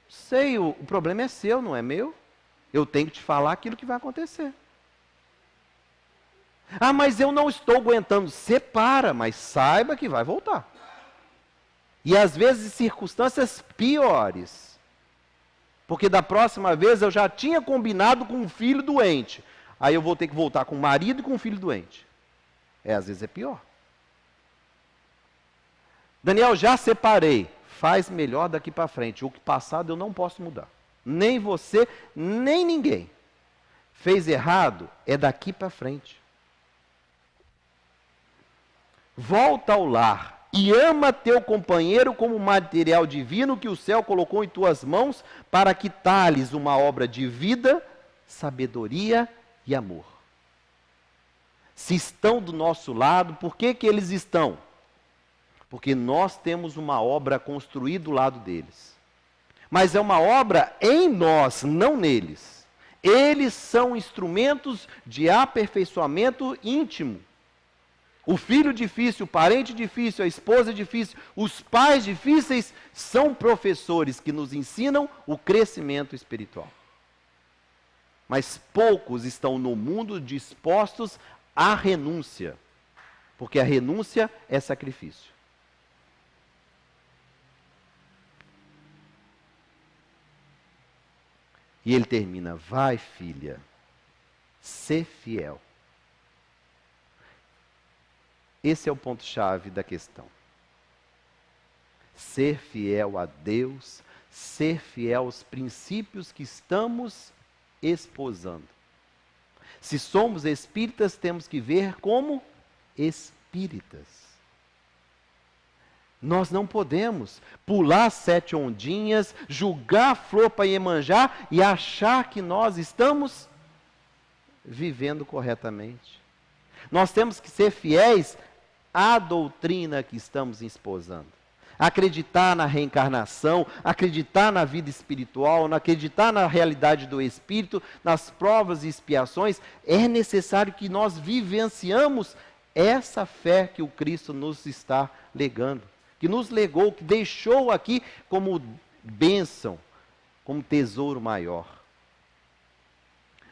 sei, o problema é seu, não é meu. Eu tenho que te falar aquilo que vai acontecer. Ah, mas eu não estou aguentando. Separa, mas saiba que vai voltar. E às vezes circunstâncias piores. Porque da próxima vez eu já tinha combinado com um filho doente. Aí eu vou ter que voltar com o marido e com um filho doente. Às vezes é pior. Daniel, já separei. Faz melhor daqui para frente. O que passado eu não posso mudar. Nem você, nem ninguém. Fez errado, é daqui para frente. Volta ao lar e ama teu companheiro como material divino que o céu colocou em tuas mãos para que tales uma obra de vida, sabedoria e amor. Se estão do nosso lado, por que que eles estão? Porque nós temos uma obra construída do lado deles. Mas é uma obra em nós, não neles. Eles são instrumentos de aperfeiçoamento íntimo. O filho difícil, o parente difícil, a esposa difícil, os pais difíceis são professores que nos ensinam o crescimento espiritual. Mas poucos estão no mundo dispostos à renúncia, porque a renúncia é sacrifício. E ele termina: vai, filha, sê fiel. Esse é o ponto-chave da questão. Ser fiel a Deus, ser fiel aos princípios que estamos esposando. Se somos espíritas, temos que ver como espíritas. Nós não podemos pular 7 ondinhas, julgar a flor para Iemanjá e achar que nós estamos vivendo corretamente. Nós temos que ser fiéis à doutrina que estamos esposando. Acreditar na reencarnação, acreditar na vida espiritual, acreditar na realidade do Espírito, nas provas e expiações. É necessário que nós vivenciamos essa fé que o Cristo nos está legando, que nos legou, que deixou aqui como bênção, como tesouro maior.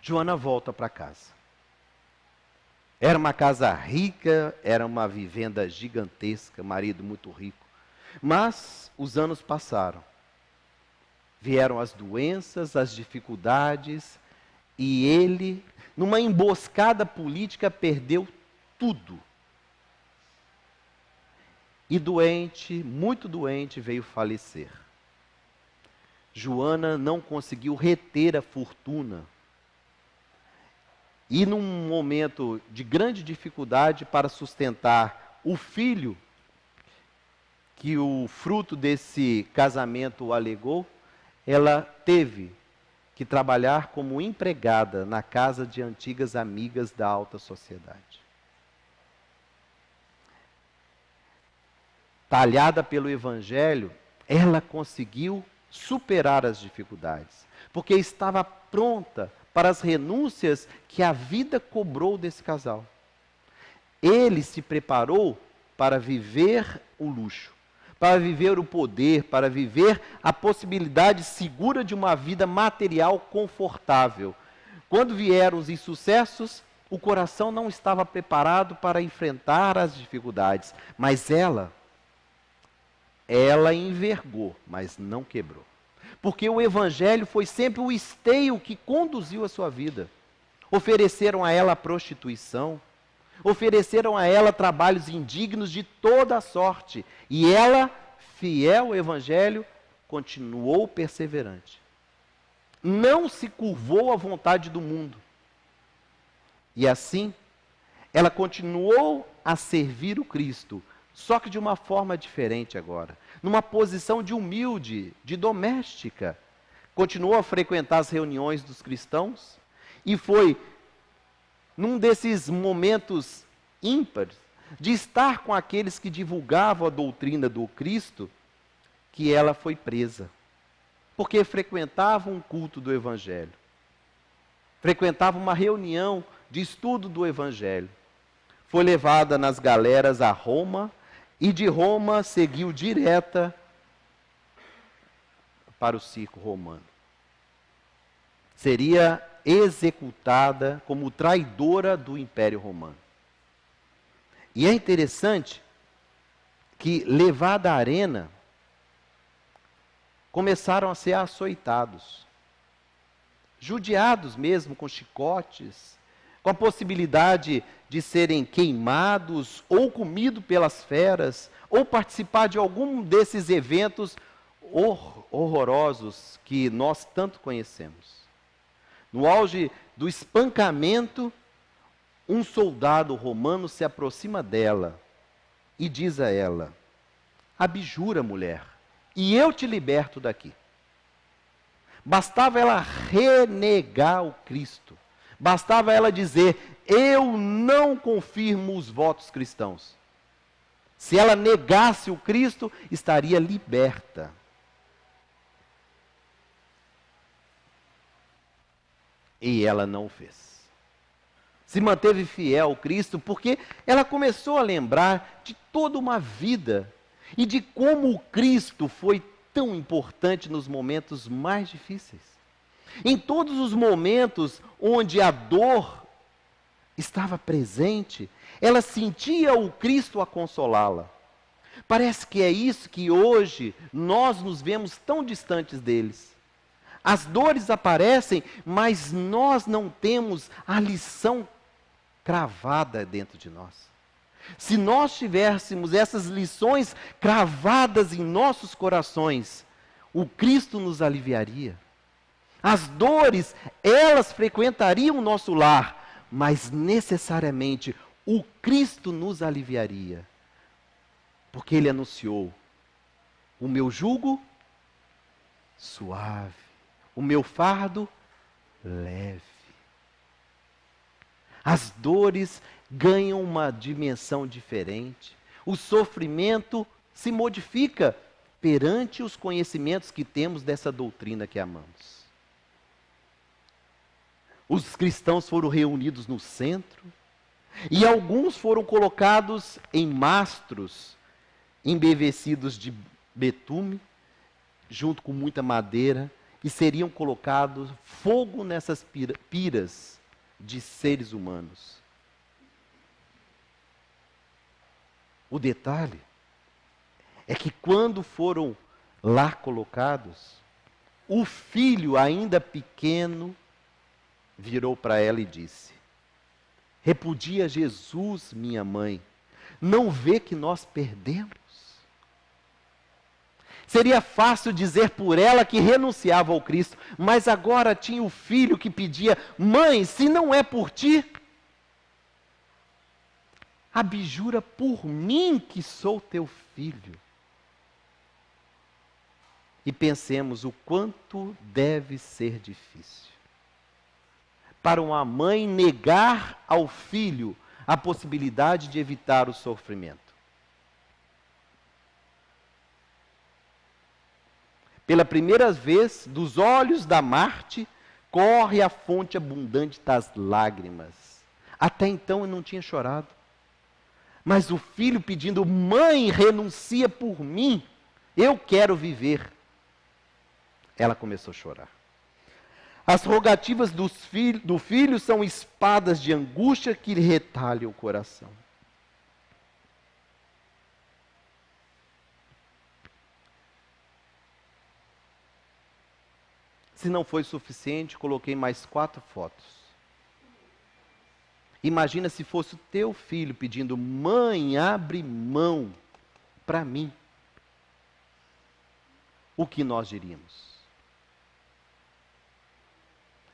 Joana volta para casa. Era uma casa rica, era uma vivenda gigantesca, marido muito rico. Mas os anos passaram. Vieram as doenças, as dificuldades, e ele, numa emboscada política, perdeu tudo. E doente, muito doente, veio falecer. Joana não conseguiu reter a fortuna. E num momento de grande dificuldade para sustentar o filho, que o fruto desse casamento alegou, ela teve que trabalhar como empregada na casa de antigas amigas da alta sociedade. Talhada pelo Evangelho, ela conseguiu superar as dificuldades, porque estava pronta para as renúncias que a vida cobrou desse casal. Ele se preparou para viver o luxo, para viver o poder, para viver a possibilidade segura de uma vida material confortável. Quando vieram os insucessos, o coração não estava preparado para enfrentar as dificuldades, mas ela envergou, mas não quebrou. Porque o Evangelho foi sempre o esteio que conduziu a sua vida. Ofereceram a ela a prostituição, ofereceram a ela trabalhos indignos de toda a sorte. E ela, fiel ao Evangelho, continuou perseverante. Não se curvou à vontade do mundo. E assim, ela continuou a servir o Cristo, só que de uma forma diferente agora, numa posição de humilde, de doméstica. Continuou a frequentar as reuniões dos cristãos e foi num desses momentos ímpares de estar com aqueles que divulgavam a doutrina do Cristo que ela foi presa, porque frequentava um culto do Evangelho, frequentava uma reunião de estudo do Evangelho. Foi levada nas galeras a Roma e de Roma seguiu direta para o circo romano. Seria executada como traidora do Império Romano. E é interessante que, levada à arena, começaram a ser açoitados, judiados mesmo com chicotes, com a possibilidade de serem queimados ou comidos pelas feras, ou participar de algum desses eventos horrorosos que nós tanto conhecemos. No auge do espancamento, um soldado romano se aproxima dela e diz a ela: abjura, mulher, e eu te liberto daqui. Bastava ela renegar o Cristo. Bastava ela dizer: eu não confirmo os votos cristãos. Se ela negasse o Cristo, estaria liberta. E ela não o fez. Se manteve fiel ao Cristo, porque ela começou a lembrar de toda uma vida e de como o Cristo foi tão importante nos momentos mais difíceis. Em todos os momentos onde a dor estava presente, ela sentia o Cristo a consolá-la. Parece que é isso que hoje nós nos vemos tão distantes deles. As dores aparecem, mas nós não temos a lição cravada dentro de nós. Se nós tivéssemos essas lições cravadas em nossos corações, o Cristo nos aliviaria. As dores, elas frequentariam o nosso lar, mas necessariamente o Cristo nos aliviaria. Porque Ele anunciou: o meu jugo suave, o meu fardo leve. As dores ganham uma dimensão diferente. O sofrimento se modifica perante os conhecimentos que temos dessa doutrina que amamos. Os cristãos foram reunidos no centro e alguns foram colocados em mastros embevecidos de betume, junto com muita madeira, e seriam colocados fogo nessas piras de seres humanos. O detalhe é que quando foram lá colocados, o filho ainda pequeno virou para ela e disse: repudia Jesus, minha mãe, não vê que nós perdemos? Seria fácil dizer por ela que renunciava ao Cristo, mas agora tinha o filho que pedia: mãe, se não é por ti, abjura por mim que sou teu filho. E pensemos o quanto deve ser difícil para uma mãe negar ao filho a possibilidade de evitar o sofrimento. Pela primeira vez, dos olhos da Marte, corre a fonte abundante das lágrimas. Até então eu não tinha chorado. Mas o filho pedindo: mãe, renuncia por mim, eu quero viver. Ela começou a chorar. As rogativas do filho são espadas de angústia que lhe retalham o coração. Se não foi suficiente, coloquei mais 4 fotos. Imagina se fosse o teu filho pedindo: mãe, abre mão para mim. O que nós diríamos?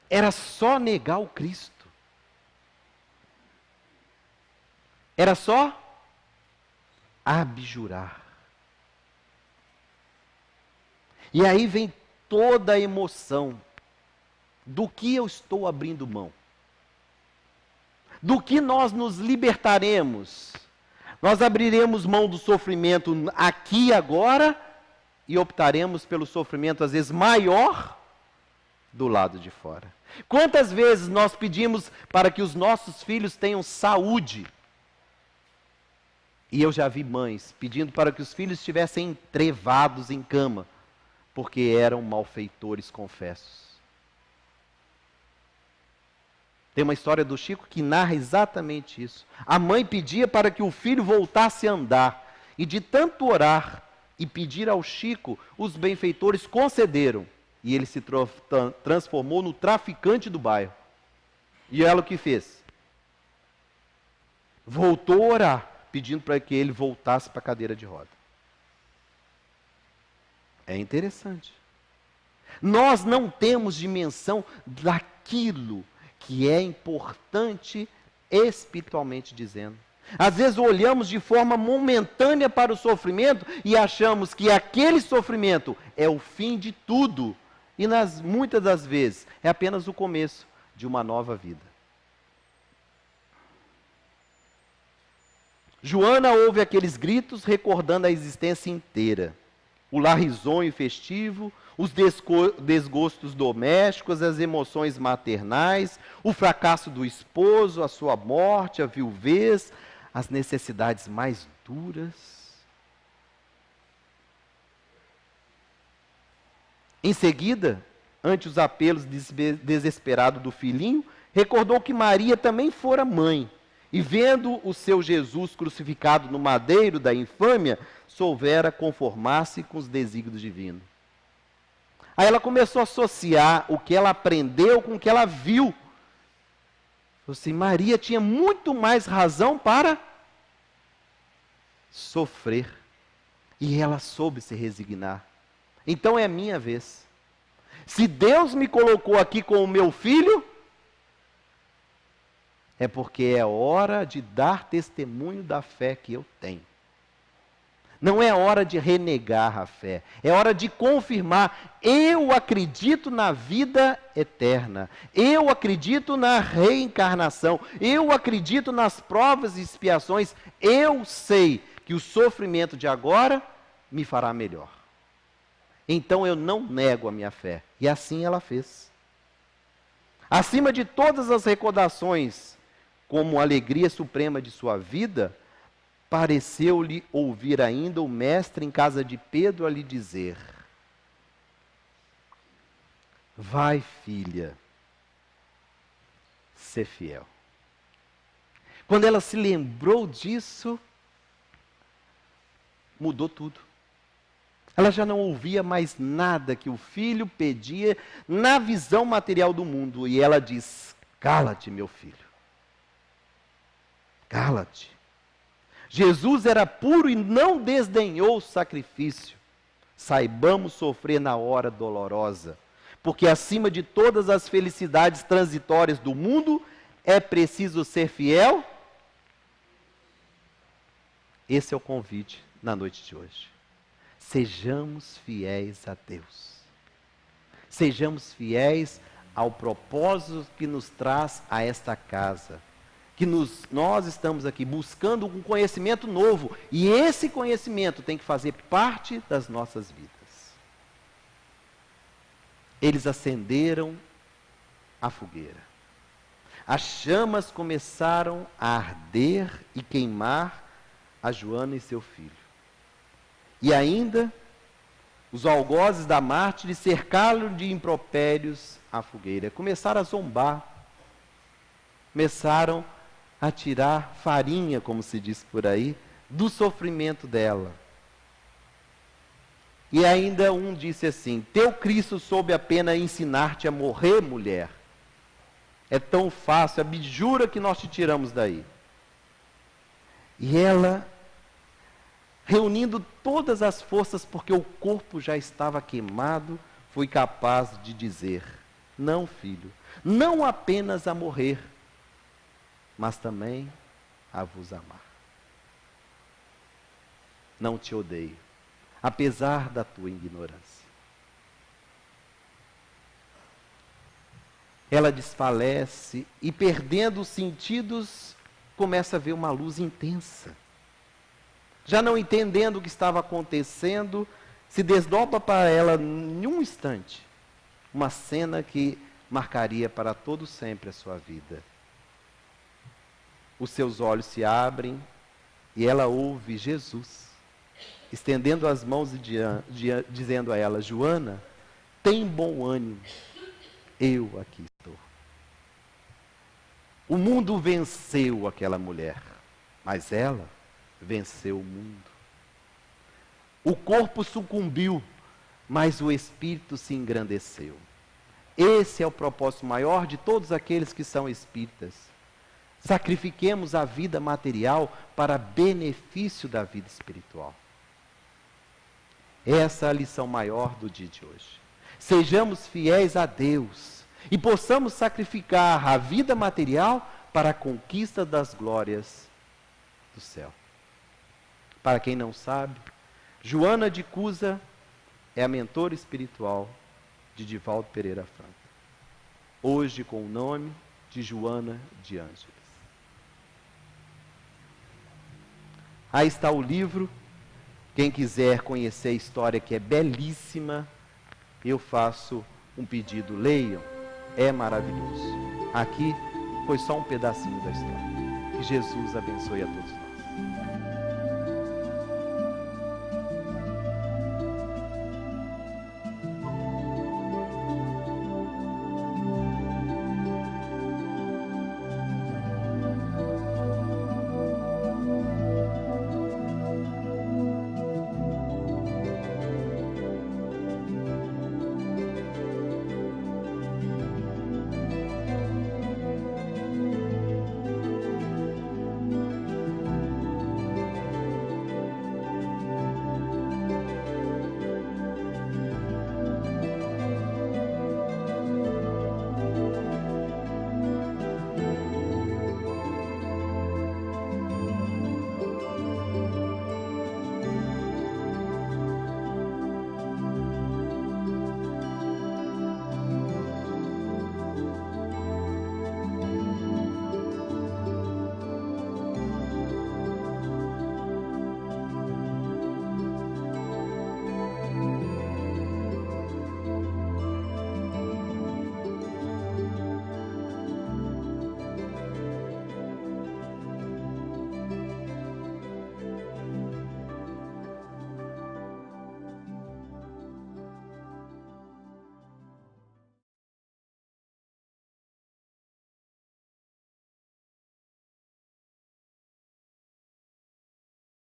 Era só negar o Cristo. Era só abjurar. E aí vem toda a emoção do que eu estou abrindo mão. Do que nós nos libertaremos. Nós abriremos mão do sofrimento aqui e agora e optaremos pelo sofrimento às vezes maior do lado de fora. Quantas vezes nós pedimos para que os nossos filhos tenham saúde? E eu já vi mães pedindo para que os filhos estivessem entrevados em cama, porque eram malfeitores confessos. Tem uma história do Chico que narra exatamente isso. A mãe pedia para que o filho voltasse a andar, e de tanto orar e pedir ao Chico, os benfeitores concederam, e ele se transformou no traficante do bairro. E ela o que fez? Voltou a orar, pedindo para que ele voltasse para a cadeira de roda. É interessante. Nós não temos dimensão daquilo que é importante espiritualmente dizendo. Às vezes olhamos de forma momentânea para o sofrimento e achamos que aquele sofrimento é o fim de tudo. E muitas das vezes é apenas o começo de uma nova vida. Joana ouve aqueles gritos recordando a existência inteira. O lar risonho e festivo, os desgostos domésticos, as emoções maternais, o fracasso do esposo, a sua morte, a viuvez, as necessidades mais duras. Em seguida, ante os apelos desesperados do filhinho, recordou que Maria também fora mãe, e vendo o seu Jesus crucificado no madeiro da infâmia, soubera conformar-se com os desígnios divinos. Aí ela começou a associar o que ela aprendeu com o que ela viu. Falou assim, Maria tinha muito mais razão para sofrer. E ela soube se resignar. Então é minha vez. Se Deus me colocou aqui com o meu filho, é porque é hora de dar testemunho da fé que eu tenho. Não é hora de renegar a fé, é hora de confirmar, eu acredito na vida eterna, eu acredito na reencarnação, eu acredito nas provas e expiações, eu sei que o sofrimento de agora me fará melhor. Então eu não nego a minha fé, e assim ela fez. Acima de todas as recordações, como a alegria suprema de sua vida, pareceu-lhe ouvir ainda o mestre em casa de Pedro a lhe dizer: vai, filha, ser fiel. Quando ela se lembrou disso, mudou tudo. Ela já não ouvia mais nada que o filho pedia na visão material do mundo. E ela diz: cala-te, meu filho. Cala-te. Jesus era puro e não desdenhou o sacrifício. Saibamos sofrer na hora dolorosa, porque acima de todas as felicidades transitórias do mundo, é preciso ser fiel. Esse é o convite na noite de hoje. Sejamos fiéis a Deus. Sejamos fiéis ao propósito que nos traz a esta casa. Que nós estamos aqui buscando um conhecimento novo. E esse conhecimento tem que fazer parte das nossas vidas. Eles acenderam a fogueira. As chamas começaram a arder e queimar a Joana e seu filho. E ainda, os algozes da mártire cercaram de impropérios a fogueira. Começaram a zombar. Começaram a tirar farinha, como se diz por aí, do sofrimento dela. E ainda um disse assim: teu Cristo soube apenas ensinar-te a morrer, mulher. É tão fácil, abjura que nós te tiramos daí. E ela, reunindo todas as forças, porque o corpo já estava queimado, foi capaz de dizer: não, filho, não apenas a morrer, mas também a vos amar. não te odeio, apesar da tua ignorância. Ela desfalece e, perdendo os sentidos, começa a ver uma luz intensa. Já não entendendo o que estava acontecendo, se desdobra para ela em um instante uma cena que marcaria para todo sempre a sua vida. Os seus olhos se abrem e ela ouve Jesus estendendo as mãos e dizendo a ela: Joana, tem bom ânimo, eu aqui estou. O mundo venceu aquela mulher, mas ela venceu o mundo. O corpo sucumbiu, mas o espírito se engrandeceu. Esse é o propósito maior de todos aqueles que são espíritas. Sacrifiquemos a vida material para benefício da vida espiritual. Essa é a lição maior do dia de hoje. Sejamos fiéis a Deus e possamos sacrificar a vida material para a conquista das glórias do céu. Para quem não sabe, Joana de Cusa é a mentora espiritual de Divaldo Pereira Franco, hoje com o nome de Joana de Ângeles. Aí está o livro. Quem quiser conhecer a história, que é belíssima, eu faço um pedido: leiam, é maravilhoso. Aqui foi só um pedacinho da história. Que Jesus abençoe a todos nós.